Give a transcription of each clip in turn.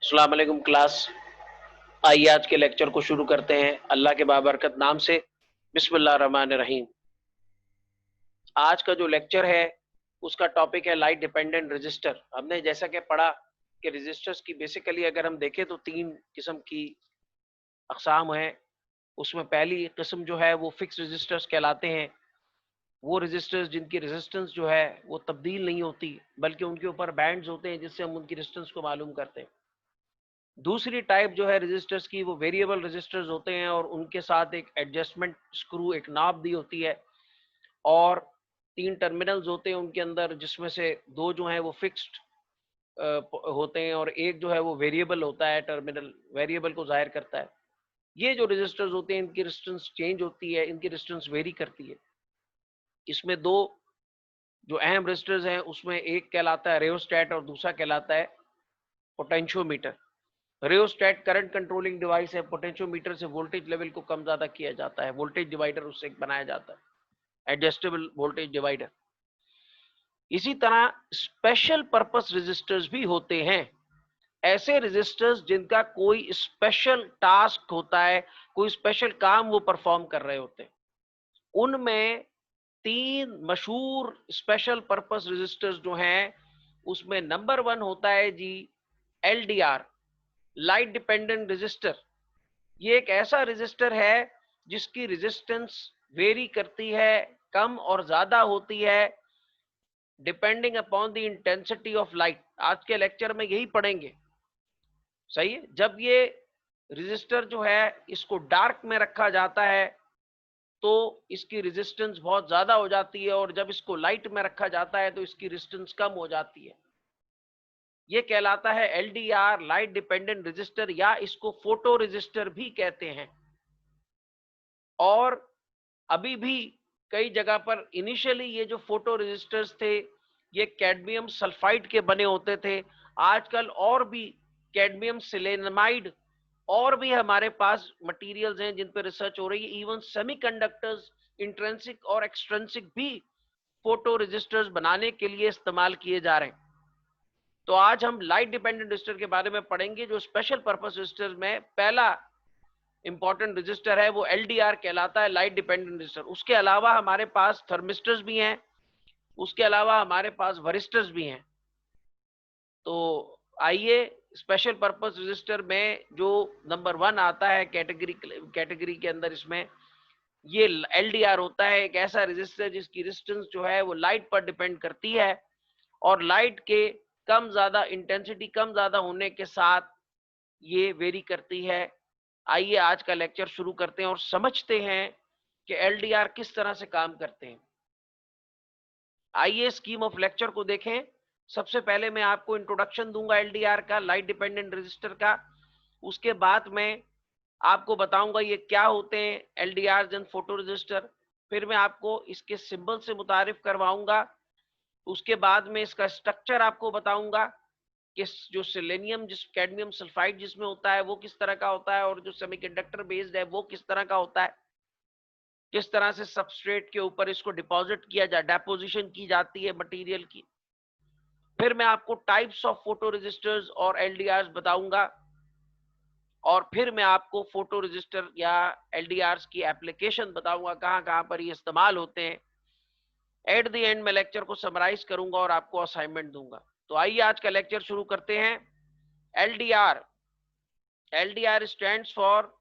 अस्सलाम वालेकुम क्लास। आइए आज के लेक्चर को शुरू करते हैं अल्लाह के बाबरकत नाम से। बिस्मिल्लाह रहमान रहीम। आज का जो लेक्चर है उसका टॉपिक है लाइट डिपेंडेंट रजिस्टर। हमने जैसा कि पढ़ा कि रजिस्टर्स की बेसिकली अगर हम देखें तो तीन किस्म की अकसाम है। उसमें पहली किस्म जो है वो फिक्स रजिस्टर्स कहलाते हैं। वो रजिस्टर्स जिनकी रेजिस्टेंस जो है वो तब्दील नहीं होती, बल्कि उनके ऊपर बैंड्स होते हैं जिससे हम उनकी रेजिस्टेंस को मालूम करते हैं। दूसरी टाइप जो है रजिस्टर्स की वो वेरिएबल रजिस्टर्स होते हैं और उनके साथ एक एडजस्टमेंट स्क्रू, एक नॉब दी होती है, और तीन टर्मिनल्स होते हैं उनके अंदर, जिसमें से दो जो हैं वो फिक्स्ड होते हैं और एक जो है वो वेरिएबल होता है, टर्मिनल वेरिएबल को जाहिर करता है। ये जो रजिस्टर्स होते हैं इनकी रेजिस्टेंस चेंज होती है, इनकी रेजिस्टेंस वेरी करती है। इसमें दो जो अहम रजिस्टर्स हैं उसमें एक कहलाता है रेओस्टेट और दूसरा कहलाता है पोटेंशियोमीटर। रेओस्टेट करंट कंट्रोलिंग डिवाइस है। पोटेंशियोमीटर से वोल्टेज लेवल को कम ज्यादा किया जाता है। वोल्टेज डिवाइडर उससे बनाया जाता है, एडजस्टेबल वोल्टेज डिवाइडर। इसी तरह स्पेशल पर्पस रजिस्टर्स भी होते हैं। ऐसे रजिस्टर्स जिनका कोई स्पेशल टास्क होता है, कोई स्पेशल काम वो परफॉर्म कर रहे होते हैं। उनमें तीन मशहूर स्पेशल पर्पस रजिस्टर्स जो हैं उसमें नंबर 1 होता है जी एलडीआर, लाइट डिपेंडेंट रजिस्टर। ये एक ऐसा रजिस्टर है जिसकी रेजिस्टेंस वेरी करती है, कम और ज्यादा होती है, depending upon the intensity of light. आज के लेक्चर में यही पढ़ेंगे, सही है। जब ये रजिस्टर जो है इसको डार्क में रखा जाता है तो इसकी रेजिस्टेंस बहुत ज्यादा हो जाती है, और जब इसको लाइट में रखा जाता है तो इसकी रेजिस्टेंस कम हो जाती है। ये कहलाता है एलडीआर, लाइट डिपेंडेंट रजिस्टर, या इसको फोटो रजिस्टर भी कहते हैं। और अभी भी कई जगह पर इनिशियली ये जो फोटो रजिस्टर्स थे ये कैडमियम सल्फाइड के बने होते थे। आजकल और भी कैडमियम सिलेनामाइड और भी हमारे पास मटेरियल्स हैं जिन पर रिसर्च हो रही है। इवन सेमीकंडक्टर्स इंट्रिंसिक और एक्सट्रिंसिक भी फोटो रजिस्टर्स बनाने के लिए इस्तेमाल किए जा रहे हैं। तो आज हम लाइट डिपेंडेंट रजिस्टर के बारे में पढ़ेंगे। जो स्पेशल पर्पस रजिस्टर में पहला इंपॉर्टेंट रजिस्टर है वो एलडीआर कहलाता है, लाइट डिपेंडेंट रजिस्टर। उसके अलावा हमारे पास थर्मिस्टर्स भी हैं, उसके अलावा हमारे पास वरिस्टर्स भी हैं। तो आइए स्पेशल पर्पस रजिस्टर में जो नंबर 1 आता है कैटेगरी के अंदर, इसमें ये एलडीआर होता है। एक ऐसा रजिस्टर जिसकी रेजिस्टेंस जो है वो लाइट पर डिपेंड करती है, और लाइट के कम ज्यादा इंटेंसिटी कम ज्यादा होने के साथ ये वेरी करती है। आइए आज का लेक्चर शुरू करते हैं और समझते हैं कि एलडीआर किस तरह से काम करते हैं। आइए स्कीम ऑफ लेक्चर को देखें। सबसे पहले मैं आपको इंट्रोडक्शन दूंगा एलडीआर का, लाइट डिपेंडेंट रजिस्टर का। उसके बाद मैं आपको बताऊंगा ये क्या होते हैं एलडीआर एंड फोटो रजिस्टर। फिर मैं आपको इसके सिंबल से मुतारिफ करवाऊंगा। उसके बाद में इसका स्ट्रक्चर आपको बताऊंगा कि जो सेलेनियम जिस कैडमियम सल्फाइड जिसमें होता है वो किस तरह का होता है, और जो सेमीकंडक्टर बेस्ड है वो किस तरह का होता है, किस तरह से सबस्ट्रेट के ऊपर इसको डिपॉजिट किया जा डेपोजिशन की जाती है मटेरियल की। फिर मैं आपको टाइप्स ऑफ फोटो रजिस्टर्स और एलडीआर्स बताऊंगा, और फिर मैं आपको फोटो रजिस्टर या एलडीआर्स की एप्लीकेशन बताऊंगा, कहां कहां पर ये इस्तेमाल होते हैं। एट द एंड में लेक्चर को समराइज करूंगा और आपको असाइनमेंट दूंगा। तो आइए आज का लेक्चर शुरू करते हैं। LDR, LDR stands for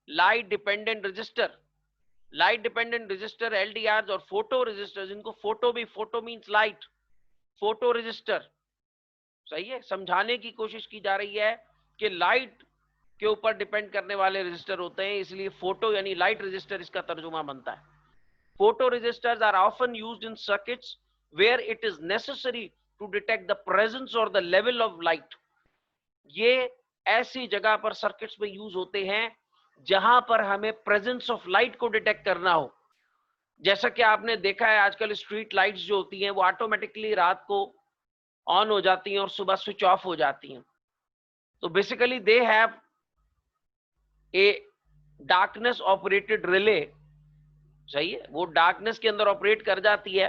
light dependent register. Light dependent register, LDR और फोटो रजिस्टर, जिनको फोटो भी, photo means light, photo register, सही है। समझाने की कोशिश की जा रही है कि लाइट के ऊपर डिपेंड करने वाले रजिस्टर होते हैं, इसलिए फोटो यानी लाइट रजिस्टर इसका तर्जुमा बनता है। Photo resistors are often used in circuits where it is necessary to detect the presence और द लेवल ऑफ लाइट। ये ऐसी जगह पर सर्किट्स में यूज होते हैं जहां पर हमें प्रेजेंस ऑफ लाइट को डिटेक्ट करना हो। जैसा कि आपने देखा है आजकल स्ट्रीट लाइट्स जो होती हैं वो ऑटोमेटिकली रात को ऑन हो जाती हैं और सुबह स्विच ऑफ हो जाती हैं। तो basically they have a darkness operated relay सही है, वो डार्कनेस के अंदर ऑपरेट कर जाती है,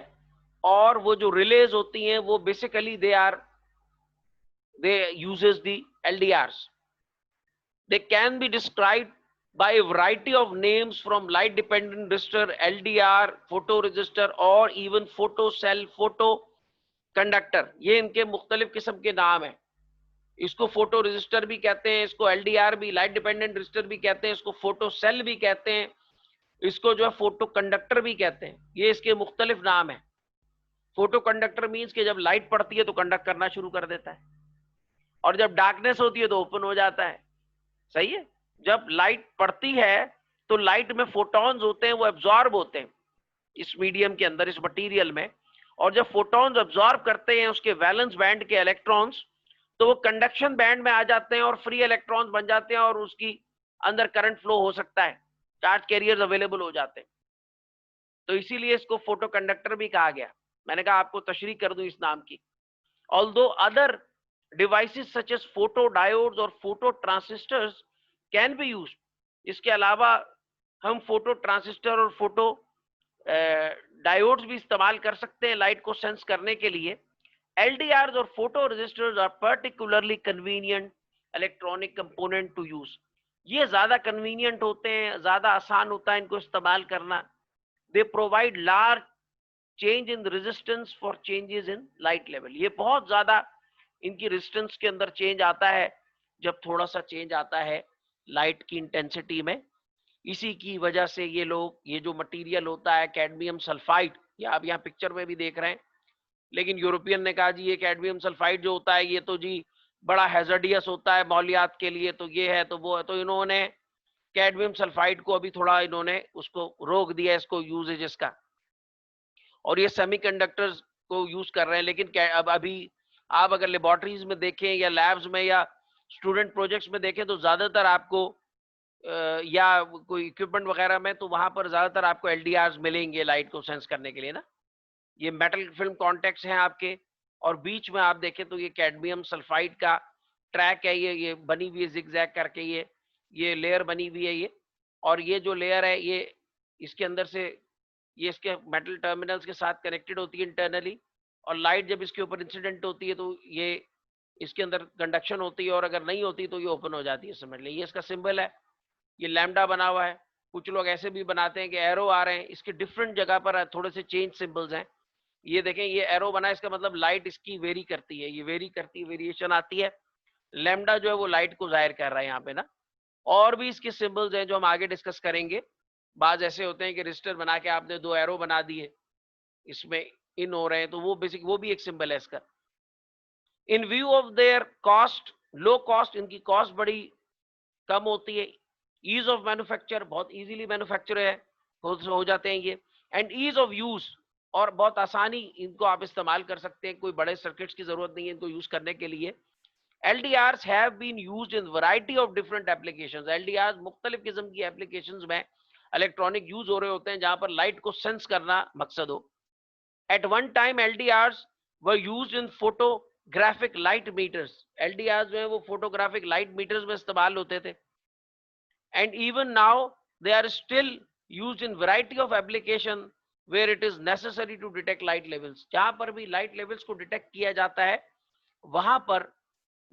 और वो जो रिलेज होती हैं वो basically they uses the LDRs. They can be described by a variety of names from light dependent resistor, LDR, photoresistor और even photo cell, photo conductor. ये इनके मुख्तलिफ किस्म के नाम है. इसको फोटो रजिस्टर भी कहते हैं, इसको LDR भी, लाइट डिपेंडेंट रजिस्टर भी कहते हैं, इसको फोटो सेल भी कहते हैं, इसको जो है फोटो कंडक्टर भी कहते हैं. ये इसके मुख्तलिफ नाम है. फोटो कंडक्टर मीन्स कि जब लाइट पड़ती है तो कंडक्ट करना शुरू कर देता है, और जब डार्कनेस होती है तो ओपन हो जाता है. सही है. जब लाइट पड़ती है तो लाइट में फोटॉन्स होते हैं, वो एब्जॉर्ब होते हैं इस मीडियम के अंदर, इस मटेरियल में, और जब फोटॉन्स एब्जॉर्ब करते हैं उसके वैलेंस बैंड के इलेक्ट्रॉन्स, तो वो कंडक्शन बैंड में आ जाते हैं और फ्री इलेक्ट्रॉन्स बन जाते हैं, और उसकी अंदर करंट फ्लो हो सकता है, चार्ज कैरियर्स अवेलेबल हो जाते हैं. तो इसीलिए इसको फोटो कंडक्टर भी कहा गया. मैंने कहा आपको तशरीह कर दूं इस नाम की. Although other devices such as photodiodes और photo transistors can be used, इसके अलावा हम फोटो ट्रांसिस्टर और फोटो डायोड्स भी इस्तेमाल कर सकते हैं लाइट को सेंस करने के लिए. LDRs और photo resistors are particularly convenient electronic component to use. ये ज्यादा कन्वीनियंट होते हैं, ज्यादा आसान होता है इनको इस्तेमाल करना. They provide large change in resistance for changes in light level. ये बहुत ज्यादा इनकी रेजिस्टेंस के अंदर चेंज आता है जब थोड़ा सा चेंज आता है लाइट की इंटेंसिटी में. इसी की वजह से ये लोग, ये जो मटेरियल होता है कैडमियम सल्फाइड, ये आप यहाँ पिक्चर में भी देख रहे हैं, लेकिन यूरोपियन ने कहा जी ये कैडमियम सल्फाइड जो होता है ये तो जी बड़ा हैजर्डियस होता है मौलियात के लिए, तो ये है तो वो है, तो इन्होंने कैडमियम सल्फाइड को अभी थोड़ा इन्होंने उसको रोक दिया, इसको यूजेज इसका, और ये सेमीकंडक्टर्स को यूज कर रहे हैं. लेकिन अब अभी आप अगर लेबोरेटरीज में देखें या लैब्स में या स्टूडेंट प्रोजेक्ट्स में देखें तो ज्यादातर आपको या कोई इक्विपमेंट वगैरह में, तो वहां पर ज्यादातर आपको LDRs मिलेंगे लाइट को सेंस करने के लिए ना. ये मेटल फिल्म कॉन्टेक्ट्स हैं आपके, और बीच में आप देखें तो ये कैडमियम सल्फाइड का ट्रैक है, ये बनी हुई है जिगजैग करके, ये लेयर बनी हुई है ये, और ये जो लेयर है ये इसके अंदर से ये इसके मेटल टर्मिनल्स के साथ कनेक्टेड होती है इंटरनली, और लाइट जब इसके ऊपर इंसिडेंट होती है तो ये इसके अंदर कंडक्शन होती है, और अगर नहीं होती तो ये ओपन हो जाती है. समझ लीजिए ये इसका सिंबल है, ये लैम्डा बना हुआ है. कुछ लोग ऐसे भी बनाते हैं कि एरो आ रहे हैं, इसके डिफरेंट जगह पर थोड़े से चेंज सिंबल्स हैं. ये देखें ये एरो बना है, इसका मतलब लाइट इसकी वेरी करती है, ये वेरी करती है, वेरिएशन आती है. लैम्डा जो है वो लाइट को जाहिर कर रहा है यहाँ पे ना. और भी इसके सिंबल्स हैं जो हम आगे डिस्कस करेंगे. बाज ऐसे होते हैं कि रजिस्टर बना के आपने 2 एरो बना दिए, इसमें इन हो रहे हैं, तो वो बेसिक वो भी एक सिंबल है इसका. इन view of their cost, low cost, इनकी कॉस्ट बड़ी कम होती है. ईज ऑफ मैन्युफैक्चर, बहुत इजीली मैन्युफैक्चर है हो जाते हैं ये. एंड ईज ऑफ यूज, और बहुत आसानी इनको आप इस्तेमाल कर सकते हैं, कोई बड़े सर्किट्स की जरूरत नहीं है इनको यूज करने के लिए. LDRs have been used in variety of different applications. LDRs मुख्तलिफ किस्म की एप्लीकेशंस में इलेक्ट्रॉनिक यूज हो रहे होते हैं जहां पर लाइट को सेंस करना मकसद हो. At one time LDRs were used in photographic light meters. LDRs जो है वो फोटोग्राफिक लाइट मीटर्स में इस्तेमाल होते थे. And even now they are still used in variety of application where it is necessary to detect light levels. जहां पर भी लाइट लेवल्स को डिटेक्ट किया जाता है वहां पर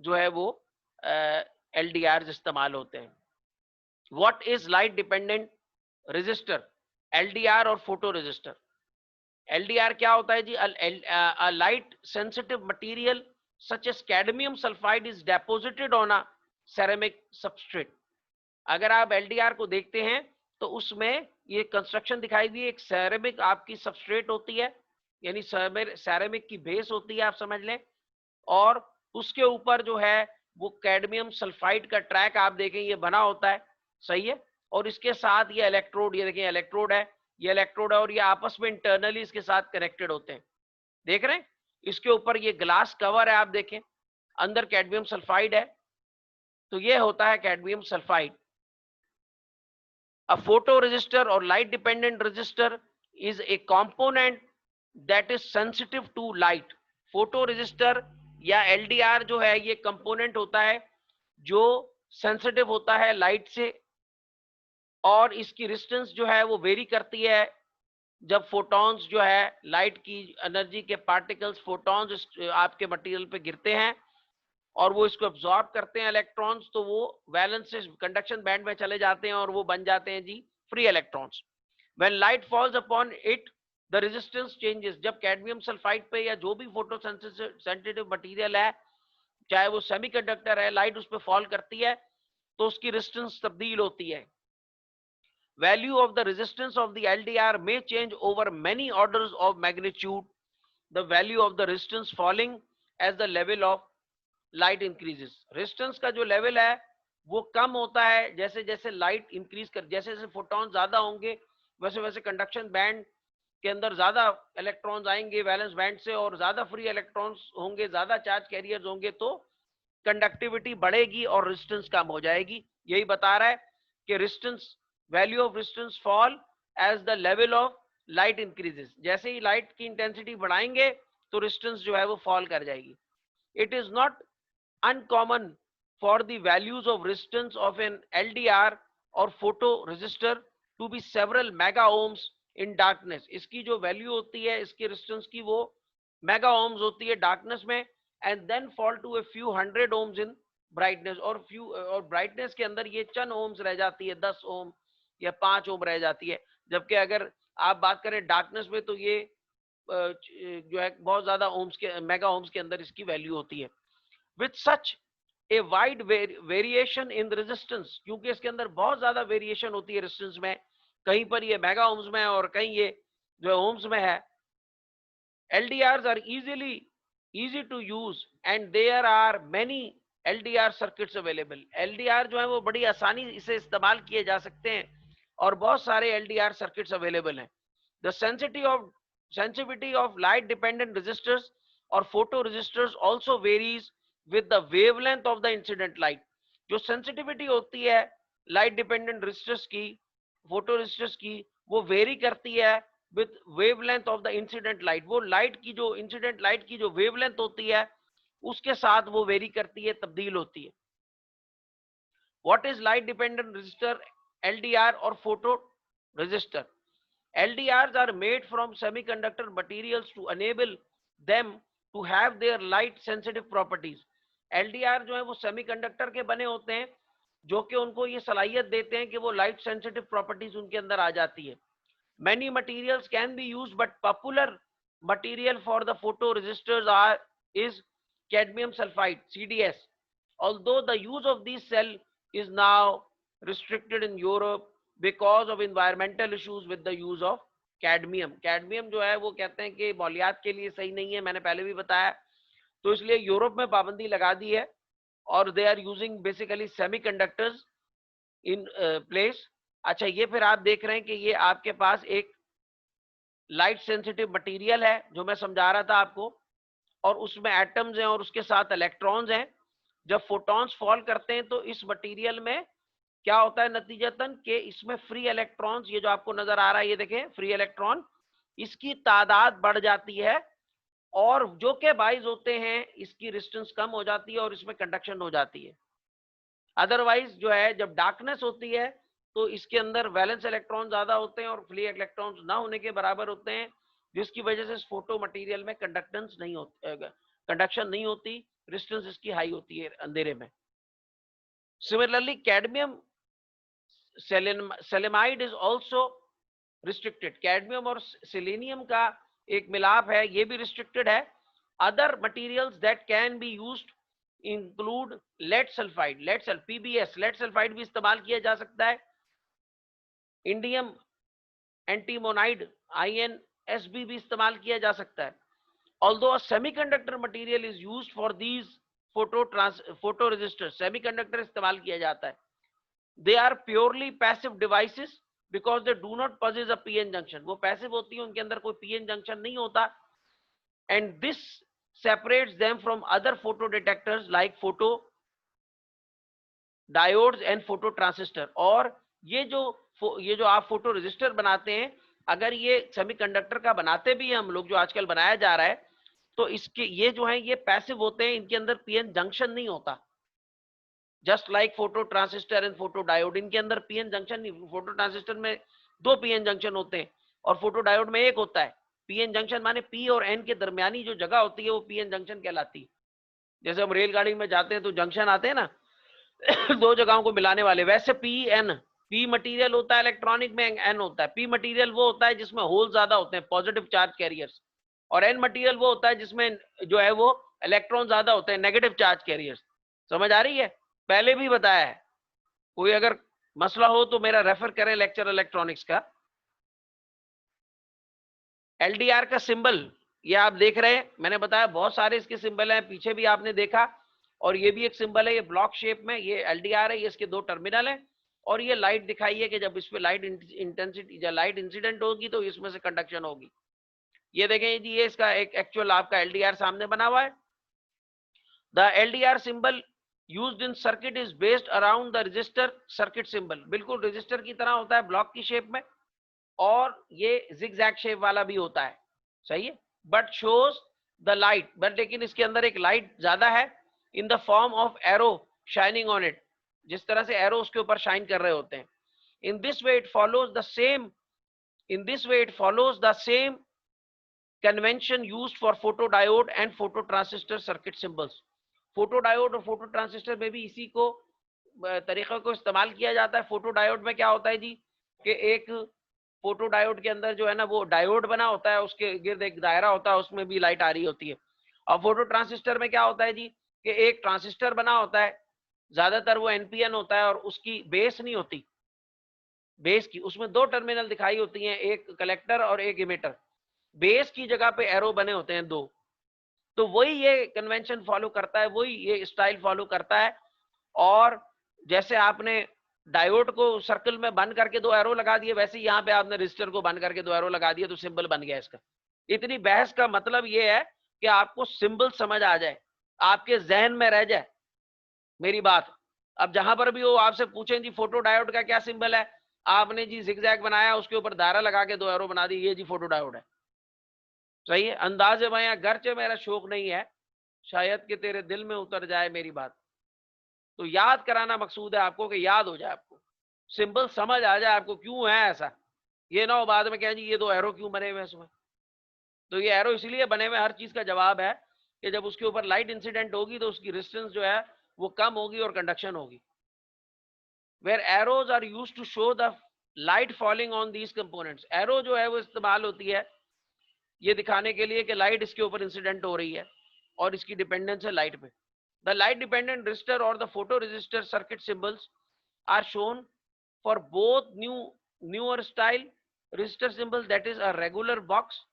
जो है वो LDRs इस्तेमाल होते हैं. What is light dependent resistor? LDR और फोटो रेजिस्टर. LDR क्या होता है जी? A light sensitive material such as cadmium sulfide is deposited on a ceramic substrate. अगर आप LDR को देखते हैं तो उसमें ये कंस्ट्रक्शन दिखाई दी, एक सेरेमिक आपकी सबस्ट्रेट होती है, यानी सेरेमिक की बेस होती है आप समझ लें, और उसके ऊपर जो है वो कैडमियम सल्फाइड का ट्रैक आप देखें ये बना होता है. सही है. और इसके साथ ये इलेक्ट्रोड, ये देखें इलेक्ट्रोड है, ये इलेक्ट्रोड है, और ये आपस में इंटरनली इसके साथ कनेक्टेड होते हैं. देख रहे हैं इसके ऊपर ये ग्लास कवर है, आप देखें अंदर कैडमियम सल्फाइड है, तो ये होता है cadmium sulphide. A photoresistor or light dependent resistor is a component that is sensitive to light. Photoresistor या LDR जो है ये कंपोनेंट होता है जो सेंसिटिव होता है लाइट से, और इसकी रेजिस्टेंस जो है वो वेरी करती है जब फोटॉन्स जो है लाइट की एनर्जी के पार्टिकल्स फोटॉन्स आपके मटेरियल पे गिरते हैं और वो इसको एब्जॉर्ब करते हैं इलेक्ट्रॉन्स, तो वो वैलेंस से कंडक्शन बैंड में चले जाते हैं और वो बन जाते हैं जी free electrons. When light falls upon it the resistance changes. जब कैडमियम सल्फाइड पे या जो भी फोटो सेंसिटिव मटेरियल है, चाहे वो सेमीकंडक्टर है, लाइट उस पर फॉल करती है तो उसकी रेजिस्टेंस तब्दील होती है। Value of the resistance of the LDR may change over many orders of magnitude, the value of the resistance falling as the level of light increases। resistance का जो level है वो कम होता है जैसे जैसे light increase कर, जैसे जैसे फोटॉन ज्यादा होंगे वैसे वैसे कंडक्शन बैंड के अंदर ज्यादा इलेक्ट्रॉन्स आएंगे वैलेंस बैंड से, और ज्यादा फ्री इलेक्ट्रॉन्स होंगे, ज्यादा चार्ज कैरियर्स होंगे, तो कंडक्टिविटी बढ़ेगी और रेजिस्टेंस कम हो जाएगी। यही बता रहा है कि resistance, value of resistance fall as the level of light increases. जैसे ही लाइट की इंटेंसिटी बढ़ाएंगे तो रेजिस्टेंस जो है वो फॉल कर जाएगी। It is not uncommon for the values of resistance of an LDR और photo resistor to be several mega ohms in darkness. इसकी जो वैल्यू होती है इसकी रेजिस्टेंस की वो मेगा ओम्स होती है डार्कनेस में, and then fall to a few hundred ohms in brightness, और ब्राइटनेस के अंदर ये चंद ओम्स रह जाती है, 10 ओम या 5 ओम रह जाती है। जबकि अगर आप बात करें डार्कनेस में तो ये जो है बहुत ज्यादा ओम्स के, मेगा ओम्स के अंदर इसकी वैल्यू होती है। With such a wide variation in resistance, क्योंकि इसके अंदर बहुत ज्यादा वेरिएशन होती है रेजिस्टेंस में, कहीं पर ये मेगा ओम्स में है और कहीं ये जो ओम्स में है। LDRs are easy to use and there are many LDR circuits available। LDR जो है वो बड़ी आसानी इसे इस्तेमाल किए जा सकते हैं और बहुत सारे LDR circuits available हैं। The sensitivity of light dependent resistors or photoresistors also varies with the wavelength of the incident light। जो sensitivity होती है light dependent resistors की, photoresistors की, वो वेरी करती है with wavelength of the incident light. वो लाइट की जो इंसिडेंट लाइट की जो वेवलेंथ होती है उसके साथ वो वेरी करती है, तब्दील होती है। What is light dependent resistor, LDR और photo resistor? LDRs are made from semiconductor materials to enable them to have their light sensitive properties। LDR जो है वो सेमीकंडक्टर के बने होते हैं जो कि उनको ये सलाहियत देते हैं कि वो लाइट सेंसिटिव प्रॉपर्टीज उनके अंदर आ जाती है। Many materials can be used, but popular material for the photoresistors is cadmium sulfide, CDS. Although the use of this cell is now restricted in Europe because of environmental issues with the use of cadmium। cadmium जो है वो कहते हैं कि मौलियात के लिए सही नहीं है, मैंने पहले भी बताया, तो इसलिए यूरोप में पाबंदी लगा दी है और they are using basically semiconductors in place. अच्छा, ये फिर आप देख रहे हैं कि ये आपके पास एक लाइट सेंसिटिव मटेरियल है जो मैं समझा रहा था आपको, और उसमें एटम्स हैं और उसके साथ इलेक्ट्रॉन्स हैं। जब फोटॉन्स फॉल करते हैं तो इस मटेरियल में क्या होता है नतीजतन कि इसमें फ्री इलेक्ट्रॉन्स, ये जो आपको नजर आ रहा है ये देखें फ्री इलेक्ट्रॉन, इसकी तादाद बढ़ जाती है और जो के बाइज होते हैं इसकी रेजिस्टेंस कम हो जाती है और इसमें कंडक्शन हो जाती है। अदरवाइज जो है जब डार्कनेस होती है तो इसके अंदर वैलेंस इलेक्ट्रॉन ज्यादा होते हैं और फ्री इलेक्ट्रॉन्स ना होने के बराबर होते हैं, जिसकी वजह से इस फोटो मटेरियल में कंडक्टेंस नहीं होती, कंडक्शन नहीं होती, रेजिस्टेंस इसकी हाई होती है अंधेरे में। Similarly cadmium selenide is also restricted. Cadmium और सेलेनियम का एक मिलाप है, ये भी रिस्ट्रिक्टेड है। Other materials that can be used include lead sulphide, PBS, lead sulphide भी इस्तेमाल किया जा सकता है। इंडियम एंटीमोनाइड INSB भी इस्तेमाल किया जा सकता है। Although a semiconductor material is used for these photo resistor, semiconductor इस्तेमाल किया जाता है। They are purely passive devices because they do not possess a PN junction. वो पैसिव होती है, उनके अंदर कोई PN जंक्शन नहीं होता, and this separates them from other photo detectors like photo diodes and photo transistor। और ये जो आप फोटो रजिस्टर बनाते हैं, अगर ये सेमीकंडक्टर का बनाते भी हैं हम लोग, जो आजकल बनाया जा रहा है, तो इसके ये जो है ये पैसिव होते हैं, इनके अंदर PN जंक्शन नहीं होता। Just like photo transistor and photo diode, इनके अंदर PN जंक्शन नहीं, फोटो ट्रांसिस्टर में 2 PN जंक्शन होते हैं, और फोटो डायोड में एक होता है। पीएन जंक्शन माने पी और एन के दरमियानी जो जगह होती है वो पीएन जंक्शन कहलाती है। जैसे हम रेलगाड़ी में जाते हैं तो जंक्शन आते हैं ना दो जगहों को मिलाने वाले, वैसे पी एन, पी मटेरियल होता है इलेक्ट्रॉनिक में, एन होता है। पी मटेरियल वो होता है जिसमें होल ज्यादा होते हैं, पॉजिटिव चार्ज कैरियर्स, और एन मटेरियल वो होता है जिसमें जो है वो इलेक्ट्रॉन ज्यादा होते हैं, नेगेटिव चार्ज कैरियर्स। समझ आ रही है? पहले भी बताया है, कोई अगर मसला हो तो मेरा रेफर करें लेक्चर इलेक्ट्रॉनिक्स का। एलडीआर का सिंबल ये आप देख रहे हैं, मैंने बताया बहुत सारे इसके सिंबल हैं, पीछे भी आपने देखा। और ये भी एक सिंबल है, ये ब्लॉक शेप में, ये एलडीआर है, ये इसके दो टर्मिनल है। और ये लाइट दिखाई है कि जब इस पे लाइट इंटेंसिटी या लाइट इंसिडेंट होगी तो इसमें से कंडक्शन होगी। ये देखें जी, ये इसका एक एक्चुअल आपका एलडीआर सामने बना हुआ है। The LDR symbol used in circuit is based around the register circuit symbol. बिल्कुल रजिस्टर की तरह होता है, ब्लॉक की शेप में, और ये जिगजैग शेप वाला भी होता है, सही है। But shows the light, but लेकिन इसके अंदर एक लाइट ज्यादा है, in the form of arrow shining on it, जिस तरह से एरो उसके ऊपर शाइन कर रहे होते हैं। In this way it follows the same, in this way it follows the same convention used for photo diode and photo transistor circuit symbols. Photo diode और फोटो ट्रांसिस्टर में भी इसी को तरीके को इस्तेमाल किया जाता है। फोटो डायोड में क्या होता है जी कि एक फोटो डायोड के अंदर जो है ना वो डायोड बना होता है, उसके गिर्द एक दायरा होता है, उसमें भी लाइट आ रही होती है। और फोटो ट्रांसिस्टर में क्या होता है जी कि एक ट्रांसिस्टर बना होता है, ज्यादातर वो एनपीएन होता है, और उसकी बेस नहीं होती, बेस की उसमें दो टर्मिनल दिखाई होती हैं, एक कलेक्टर और एक इमिटर। बेस की जगह पे एरो बने होते हैं दो। तो वही ये कन्वेंशन फॉलो करता है, वही ये स्टाइल फॉलो करता है। और जैसे आपने डायोड को सर्कल में बंद करके दो एरो लगा दिए, वैसे ही यहाँ पे आपने रजिस्टर को बंद करके दो एरो लगा दिए तो सिंबल बन गया इसका। इतनी बहस का मतलब ये है कि आपको सिंबल समझ आ जाए, आपके जहन में रह जाए मेरी बात। अब जहां पर भी वो आपसे पूछें जी फोटो डायोड का क्या सिंबल है, आपने जी जिगजैग बनाया, उसके ऊपर दायरा लगा के दो एरो बना दी, ये जी फोटो डायोड है। सही है। अंदाजे बयां गर्चे मेरा शौक नहीं है, शायद कि तेरे दिल में उतर जाए मेरी बात। तो याद कराना मकसूद है आपको कि याद हो जाए, आपको सिंबल समझ आ जाए आपको क्यों है ऐसा। ये ना हो बाद में कहें जी ये दो एरो क्यों बने हुए इसमें। तो ये एरो इसलिए बने हुए, हर चीज का जवाब है कि जब उसके ऊपर लाइट इंसिडेंट होगी तो उसकी रेजिस्टेंस जो है वो कम होगी और कंडक्शन होगी। Where arrows are used to show the light falling on these components. Arrow जो है वो इस्तेमाल होती है ये दिखाने के लिए कि लाइट इसके ऊपर इंसिडेंट हो रही है और इसकी डिपेंडेंस है लाइट पे। द लाइट डिपेंडेंट रजिस्टर और the photo resistor circuit symbols are shown for both newer style resistor symbol, that is a regular box,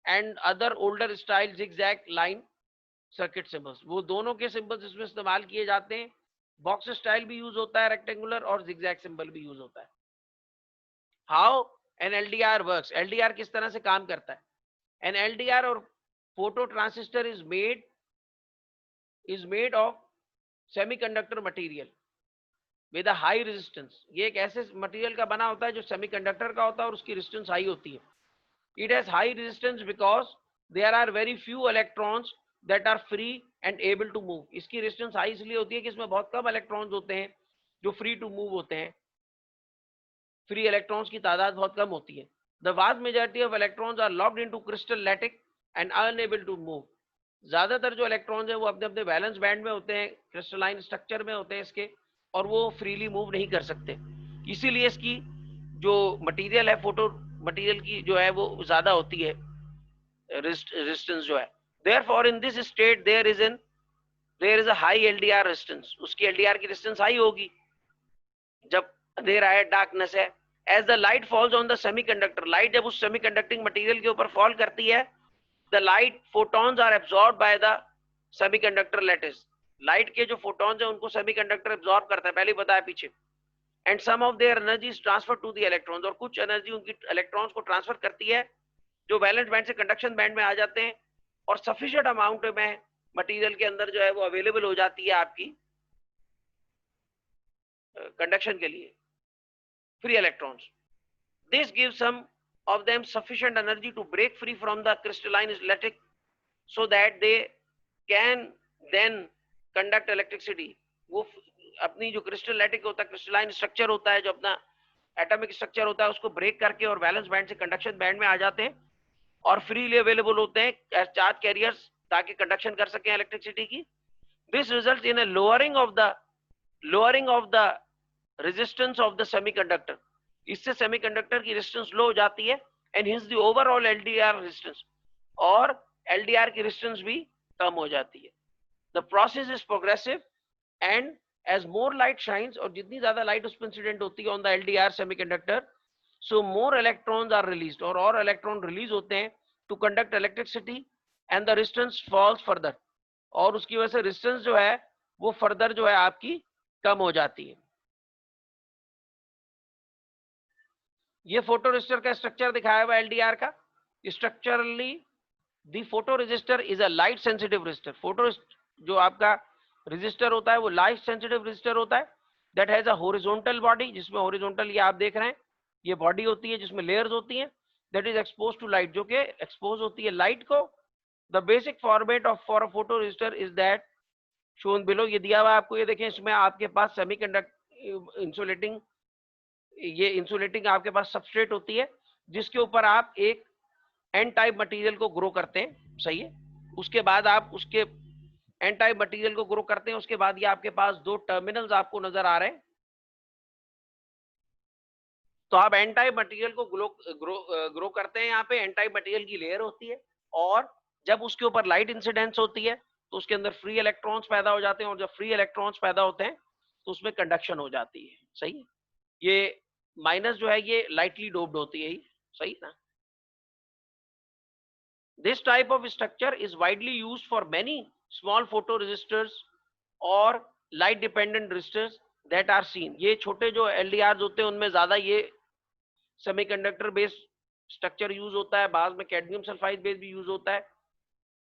and other older style zigzag line circuit symbols. वो दोनों के symbols इसमें इस्तेमाल किए जाते हैं। Box style भी यूज होता है रेक्टेंगुलर, और जिगजैग सिंबल भी यूज होता है। How an LDR works, LDR किस तरह से काम करता है। एन एलडीआर और photo transistor is made of semiconductor material with a high resistance. ये एक ऐसे मटेरियल का बना होता है जो सेमीकंडक्टर का होता है और उसकी रेजिस्टेंस हाई होती है। It has high resistance because there are very few electrons that are free and able to move. इसकी रेजिस्टेंस हाई इसलिए होती है कि इसमें बहुत कम इलेक्ट्रॉन्स होते हैं जो फ्री टू मूव होते हैं। फ्री इलेक्ट्रॉन्स की तादाद बहुत कम होती है। The vast majority of electrons are locked into crystal lattice and unable to move. ज्यादातर जो इलेक्ट्रॉन्स हैं वो अपने अपने वैलेंस बैंड में होते हैं, क्रिस्टलाइन स्ट्रक्चर में होते हैं इसके, और वो फ्रीली मूव नहीं कर सकते। इसीलिए इसकी जो मटेरियल है, फोटो मटेरियल की जो है वो ज्यादा होती है रेजिस्टेंस जो है। Therefore in this state there is a high LDR resistance. उसकी एलडीआर की रेजिस्टेंस हाई होगी जब अंधेरा है, डार्कनेस है। As the light falls on the semiconductor, light जब उस सेमीकंडक्टिंग मटेरियल के ऊपर फॉल करती है, the light photons are absorbed by the semiconductor lattice। Light के जो फोटॉन्स हैं उनको सेमीकंडक्टर एब्जॉर्ब करता है, पहले बताया पीछे। And some of their energy is transfer to the electrons, और कुछ एनर्जी उनकी इलेक्ट्रॉन्स को ट्रांसफर करती है जो वैलेंस बैंड से कंडक्शन बैंड में आ जाते हैं, और सफिशिएंट अमाउंट में मटेरियल के अंदर जो है वो अवेलेबल हो जाती है आपकी कंडक्शन के लिए free electrons. This gives some of them sufficient energy to break free from the crystalline lattice so that they can then conduct electricity। वो अपनी जो क्रिस्टल लैटिक होता है, क्रिस्टलाइन स्ट्रक्चर होता है जो अपना एटॉमिक स्ट्रक्चर होता है उसको ब्रेक करके और वैलेंस बैंड से कंडक्शन बैंड में आ जाते हैं और फ्रीली अवेलेबल होते हैं एज चार्ज कैरियर्स ताकि कंडक्शन कर सकें इलेक्ट्रिसिटी की. This result in a lowering of the resistance of the semiconductor. इससे सेमीकंडक्टर की रेजिस्टेंस लो हो जाती है and hence the overall LDR resistance, और एलडीआर की रेजिस्टेंस भी कम हो जाती है. The process is progressive and as more light shines, और जितनी ज्यादा लाइट उस पर इंसिडेंट होती है on the LDR semiconductor, so more electrons are released, और इलेक्ट्रॉन रिलीज होते हैं to conduct electricity and the resistance falls further, और उसकी वजह से रेजिस्टेंस जो है वो फर्दर जो है आपकी कम हो जाती है. ये फोटो रजिस्टर का स्ट्रक्चर दिखाया हुआ एलडीआर का. Structurally the photo resistor is a light sensitive register. Photo जो आपका रजिस्टर होता है वो लाइट सेंसिटिव रजिस्टर होता है that has a horizontal body, जिसमें हॉरिजॉन्टल ये आप देख रहे हैं ये बॉडी होती है जिसमें लेयर्स होती हैं, that is expose to light, जो कि एक्सपोज होती है लाइट को. The basic format of for a photo resistor is that shown below. ये दिया हुआ आपको, ये देखें इसमें आपके पास सेमीकंडक्टर इंसुलेटिंग, ये इंसुलेटिंग आपके पास सबस्ट्रेट होती है जिसके ऊपर आप एक एन टाइप मटेरियल को ग्रो करते हैं. सही है. उसके बाद आप उसके एन टाइप मटेरियल को ग्रो करते हैं, उसके बाद ये आपके पास दो टर्मिनल्स आपको नजर आ रहे हैं. तो आप एन टाइप मटेरियल को ग्रो करते हैं. यहाँ पे एन टाइप मटेरियल की लेयर होती है और जब उसके ऊपर लाइट इंसिडेंस होती है तो उसके अंदर फ्री इलेक्ट्रॉन्स पैदा हो जाते हैं, और जब फ्री इलेक्ट्रॉन्स पैदा होते हैं तो उसमें कंडक्शन हो जाती है. सही है. ये माइनस जो है ये लाइटली डोप्ड होती है. सही ना. This type of structure is widely used for many small photoresistors or light dependent resistors that are seen. ये छोटे जो LDRs होते हैं उनमें ज्यादा ये सेमीकंडक्टर बेस्ड स्ट्रक्चर यूज होता है, बाद में कैडमियम सल्फाइड बेस भी यूज होता है.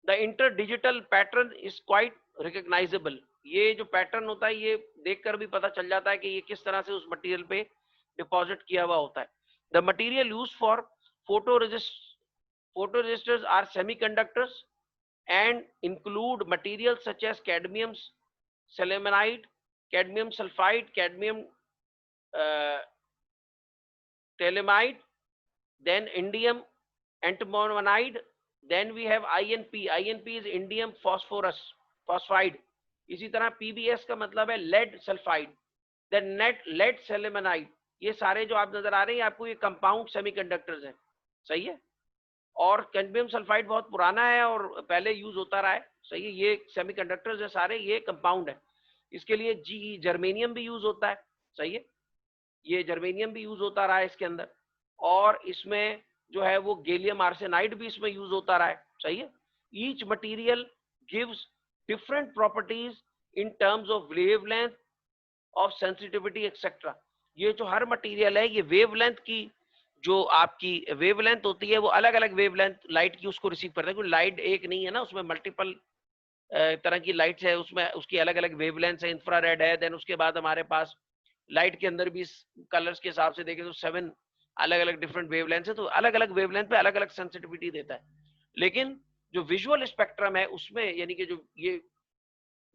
The inter digital pattern is quite recognisable. ये जो पैटर्न होता है ये देखकर भी पता चल जाता है कि ये किस तरह से उस मटेरियल पे डिपॉजिट किया हुआ होता है. The material use for photoresistors are semiconductors and include materials such as cadmium selenide, cadmium sulfide, cadmium telluride, then indium antimonide, then we have INP. INP is indium phosphide. इसी तरह PBS का मतलब है lead sulphide, then net lead selenide. ये सारे जो आप नजर आ रहे हैं आपको ये कंपाउंड सेमीकंडक्टर्स हैं. सही है. और कैडमियम सल्फाइड बहुत पुराना है और पहले यूज होता रहा है. सही है. ये सेमीकंडक्टर्स है सारे, ये कंपाउंड है. इसके लिए जी जर्मेनियम भी यूज होता है. सही है. ये जर्मेनियम भी यूज होता रहा है इसके अंदर, और इसमें जो है वो गैलियम आर्सेनाइड भी इसमें यूज होता रहा है. सही है. Each material gives different properties in terms of wavelength of sensitivity etcetera. ये जो हर मटीरियल है ये वेवलेंथ की, जो आपकी वेवलेंथ होती है वो अलग अलग वेवलेंथ लाइट की उसको रिसीव करता है, क्योंकि लाइट एक नहीं है ना, उसमें मल्टीपल तरह की लाइट्स है, उसमें उसकी अलग अलग वेवलेंथ है. इंफ्रारेड है, देन उसके बाद हमारे पास लाइट के अंदर भी कलर्स के हिसाब से देखें तो 7 अलग अलग डिफरेंट वेवलेंथ है, तो अलग अलग वेवलेंथ पे अलग अलग सेंसिटिविटी देता है. लेकिन जो विजुअल स्पेक्ट्रम है उसमें, यानी कि जो ये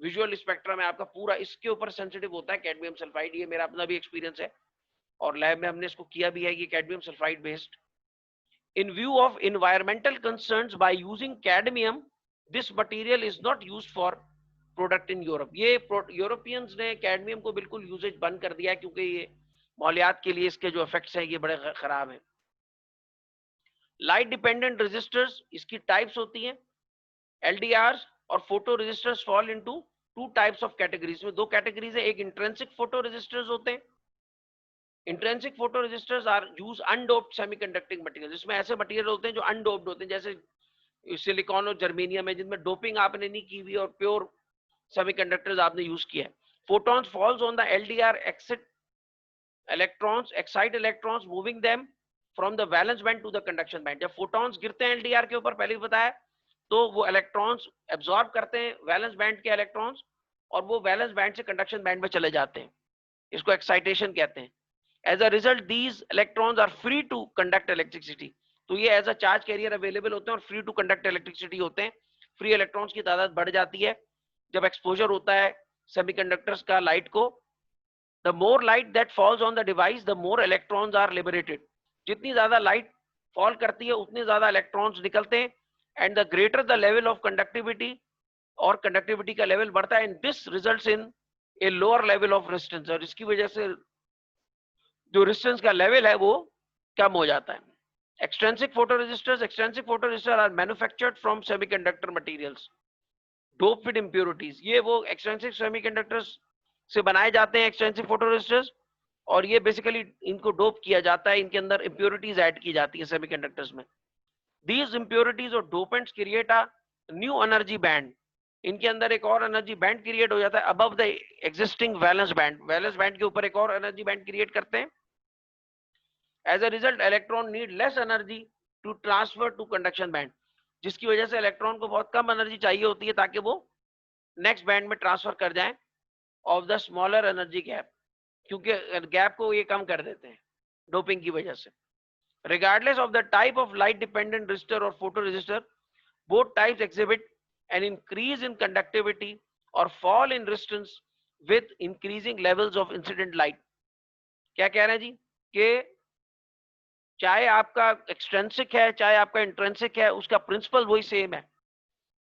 विजुअल स्पेक्ट्रम है आपका पूरा, इसके ऊपर सेंसिटिव होता है कैडमियम सल्फाइड. ये मेरा अपना भी एक्सपीरियंस है और लैब में हमने इसको किया भी है. ये cadmium sulphide based. In view of environmental concerns, by using cadmium, this material is not used for product in Europe. ये यूरोपियंस ने कैडमियम को बिल्कुल यूजेज बंद कर दिया क्योंकि ये मौलियात के लिए इसके जो इफेक्ट्स हैं ये बड़े खराब हैं. लाइट डिपेंडेंट रेजिस्टर्स, इसकी टाइप्स होती हैं एलडीआर, और photo resistors fall into two types of categories में. दो कैटेगरीज है. एक इंट्रिंसिक फोटो रेजिस्टर्स होते हैं. Intrinsic photo resistors are use undoped semiconducting material. इसमें ऐसे मटेरियल होते हैं जो अनडोप्ड होते हैं, जैसे सिलिकॉन और जर्मेनियम है जिनमें डोपिंग आपने नहीं की हुई और प्योर सेमीकंडक्टर्स आपने यूज किया है. Photons false on the LDR excite electrons moving them from the valence band to the conduction band. जब फोटॉन्स गिरते हैं एलडीआर के ऊपर, पहले भी बताया, तो वो इलेक्ट्रॉन्स एब्जॉर्ब करते हैं वैलेंस बैंड के इलेक्ट्रॉन्स और वो वैलेंस बैंड से कंडक्शन बैंड में चले जाते हैं. इसको एक्साइटेशन कहते हैं. As a result, these electrons are free to conduct electricity. तो ये as a charge carrier available होते हैं और फ्री टू कंडक्ट इलेक्ट्रिसिटी होते हैं. फ्री इलेक्ट्रॉन्स की तादाद बढ़ जाती है जब एक्सपोजर होता है सेमीकंडक्टर्स का लाइट को, the more light that falls on the device the more electrons are liberated. जितनी ज्यादा लाइट फॉल करती है उतने ज्यादा इलेक्ट्रॉन्स निकलते हैं, and the greater the level of conductivity, और कंडक्टिविटी का लेवल बढ़ता है, and this results in a lower level of resistance, और इसकी वजह से जो रेजिस्टेंस का लेवल है वो कम हो जाता है। Extrinsic photoresistors are manufactured from semiconductor materials doped with impurities. ये वो एक्सट्रिंसिक सेमीकंडक्टर्स से बनाए जाते हैं एक्सट्रिंसिक फोटोरेसिस्टर्स, और ये बेसिकली इनको डोप किया जाता है, इनके अंदर इम्प्योरिटीज ऐड की जाती है सेमीकंडक्टर्स में। These impurities और dopants create a new energy band। इनके अंदर एक और एनर्जी बैंड क्रिएट हो जाता है above the existing valence band. Valence band के ऊपर एक और एनर्जी बैंड क्रिएट करते हैं। As a result electron need less energy to transfer to conduction band, जिसकी वजह से इलेक्ट्रॉन को बहुत कम एनर्जी चाहिए होती है ताकि वो नेक्स्ट बैंड में ट्रांसफर कर जाए of the smaller energy gap, क्योंकि गैप को ये कम कर देते हैं डोपिंग की वजह से। Regardless of the type of light dependent resistor or photoresistor, both types exhibit an increase in conductivity or fall in resistance with increasing levels of incident light। क्या कह रहे हैं जी कि चाहे आपका एक्सट्रिंसिक है चाहे आपका इंट्रिंसिक है, उसका प्रिंसिपल वही सेम है।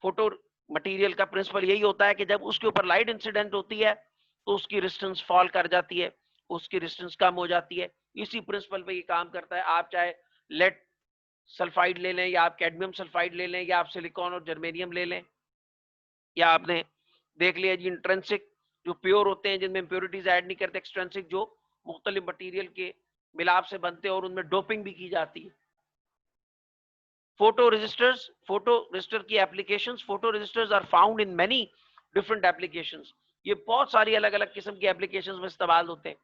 फोटो मटेरियल का प्रिंसिपल यही होता है कि जब उसके ऊपर लाइट इंसिडेंट होती है तो उसकी रेजिस्टेंस फॉल कर जाती है, उसकी रेजिस्टेंस कम हो जाती है। इसी प्रिंसिपल पे ये काम करता है। आप चाहे लेड सल्फाइड ले लें, या आप कैडमियम सल्फाइड ले लें, या आप सिलिकॉन और जर्मेनियम ले लें, या आपने देख लिया जी इंट्रिंसिक जो प्योर होते हैं जिनमें इम्प्योरिटीज ऐड नहीं करते, एक्सट्रिंसिक जो मुख्तलिफ मटेरियल के मिलाप से बनते हैं और उनमें डोपिंग भी की जाती है। फोटो रजिस्टर की applications, photo resistors are found in many different applications. ये बहुत सारी अलग अलग किस्म की एप्लीकेशंस में इस्तेमाल होते हैं।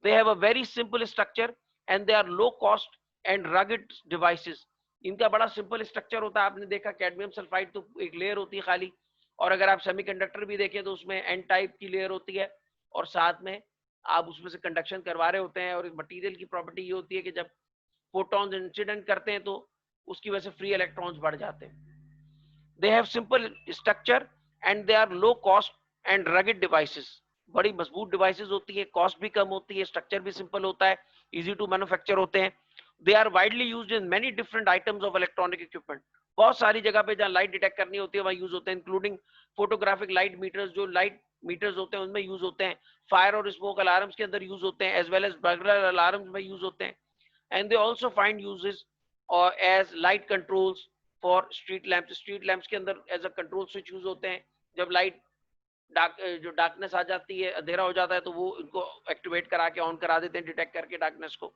They have a very simple structure and they are low cost and rugged devices. इनका बड़ा सिंपल स्ट्रक्चर होता है। आपने देखा कैडमियम सल्फाइड तो एक लेयर होती है खाली, और अगर आप सेमीकंडक्टर भी देखें तो उसमें एन टाइप की लेयर होती है, और साथ में आप उसमें से कंडक्शन करवा रहे होते हैं। और इस मटेरियल की प्रॉपर्टी ये होती है कि जब फोटॉन्स इंसिडेंट करते हैं तो उसकी वजह से फ्री इलेक्ट्रॉन्स बढ़ जाते हैं। They have simple structure and they are low cost and rugged devices. बड़ी मजबूत डिवाइसेस होती है, कॉस्ट भी कम होती है, स्ट्रक्चर भी सिंपल होता है, इजी टू मैन्युफैक्चर होते हैं। They are widely used in many different items of electronic equipment. बहुत सारी जगह पे जहाँ लाइट डिटेक्ट करनी होती है वहाँ यूज होते हैं, इंक्लूडिंग फोटोग्राफिक लाइट मीटर्स, जो लाइट मीटर्स होते हैं उनमें यूज होते हैं। फायर और स्मोक अलार्म्स के अंदर यूज होते हैं, as well as burglar alarms में यूज होते हैं। And they also find uses or as light controls for street lamps. Street lamps के अंदर as a control switch use होते हैं। जब लाइट जो डार्कनेस आ जाती है, अंधेरा हो जाता है, तो वो इनको एक्टिवेट करा के ऑन करा देते हैं, डिटेक्ट करके डार्कनेस को।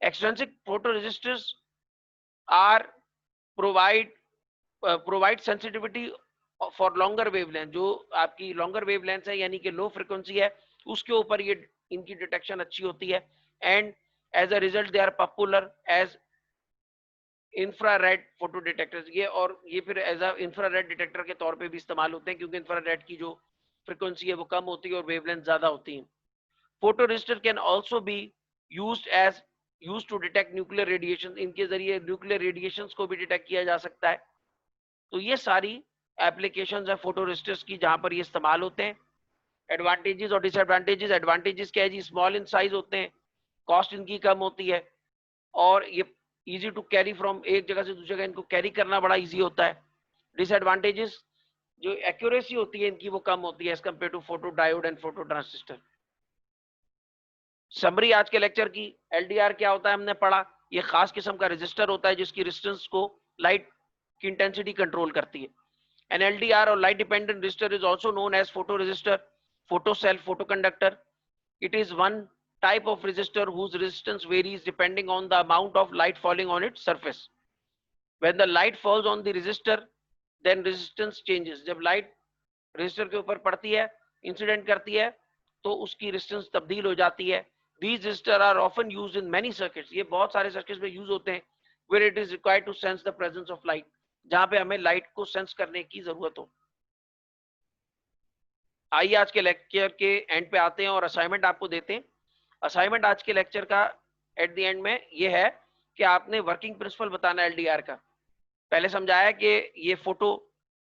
Extrinsic photo resistors are provide sensitivity for longer wavelength. जो आपकी लॉन्गर वेवलेंथ है यानी कि लो फ्रिक्वेंसी है, उसके ऊपर ये इनकी डिटेक्शन अच्छी होती है। And as a result they are popular as infrared photo detectors. ये और ये फिर एज अ इंफ्रारेड डिटेक्टर के तौर पे भी इस्तेमाल होते हैं, क्योंकि इंफ्रारेड की जो फ्रिक्वेंसी है वो कम होती है और वेवलेंथ ज्यादा होती है। Photo resistor can also be used to detect nuclear radiation. इनके जरिए न्यूक्लियर रेडिएशंस को भी डिटेक्ट किया जा सकता है। तो ये सारी एप्लीकेशंस है फोटो रजिस्टर्स की जहां पर ये इस्तेमाल होते हैं। एडवांटेजेस और डिसएडवांटेजेस। एडवांटेजेस क्या है जी, स्मॉल इन साइज होते हैं, कॉस्ट इनकी कम होती है, और ये इजी टू कैरी फ्रॉम, एक जगह से दूसरी जगह इनको कैरी करना बड़ा इजी होता है। डिसएडवांटेजेस, जो एक्यूरेसी होती है इनकी वो कम होती है as compare to photo diode and photo transistor. Summary आज के लेक्चर की, एलडीआर क्या होता है हमने पढ़ा। ये खास किस्म का रेजिस्टर होता है जिसकी रेजिस्टेंस को लाइट की इंटेंसिटी कंट्रोल करती है। एन एलडीआर और light dependent resistor is also known as photo resistor, photo cell, photo conductor. It is one type of resistor whose resistance varies depending on the amount of light falling on its surface. When the light falls on the resistor, then resistance changes. जब light resistor के ऊपर पड़ती है, incident करती है, तो उसकी resistance तब्दील हो जाती है। These resistors are often used in many circuits. ये बहुत सारे सर्किट्स में यूज होते हैं, where it is required to sense the presence of light, जहां पे हमें लाइट को सेंस करने की जरूरत हो। आइए आज के लेक्चर के एंड पे आते हैं और असाइनमेंट आपको देते हैं। असाइनमेंट आज के लेक्चर का एट द एंड में ये है कि आपने वर्किंग प्रिंसिपल बताना है एलडीआर का। पहले समझाया कि ये फोटो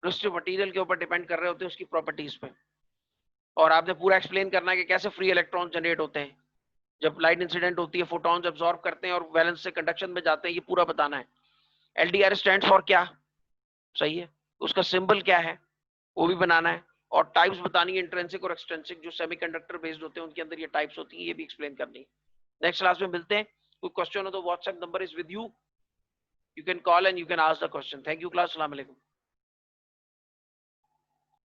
रेजिस्टिव मटेरियल के ऊपर डिपेंड कर रहे होते हैं उसकी प्रॉपर्टीज पे। और आपने पूरा एक्सप्लेन करना है कि कैसे फ्री इलेक्ट्रॉन जनरेट होते हैं, जब लाइट इंसिडेंट होती है, फोटॉन्स अब्सॉर्ब करते हैं और वैलेंस से कंडक्शन में जाते हैं, ये पूरा बताना है। एलडीआर स्टैंड फॉर क्या, सही है, उसका सिंबल क्या है वो भी बनाना है, और टाइप्स बतानी है इंट्रिंसिक और एक्सट्रिंसिक, जो सेमीकंडक्टर बेस्ड होते हैं उनके अंदर ये टाइप्स होती है, ये भी एक्सप्लेन करनी है। नेक्स्ट क्लास में मिलते हैं। कोई क्वेश्चन हो तो WhatsApp number is with you, you can call and you can ask the question. Thank you class. Assalamu alaikum.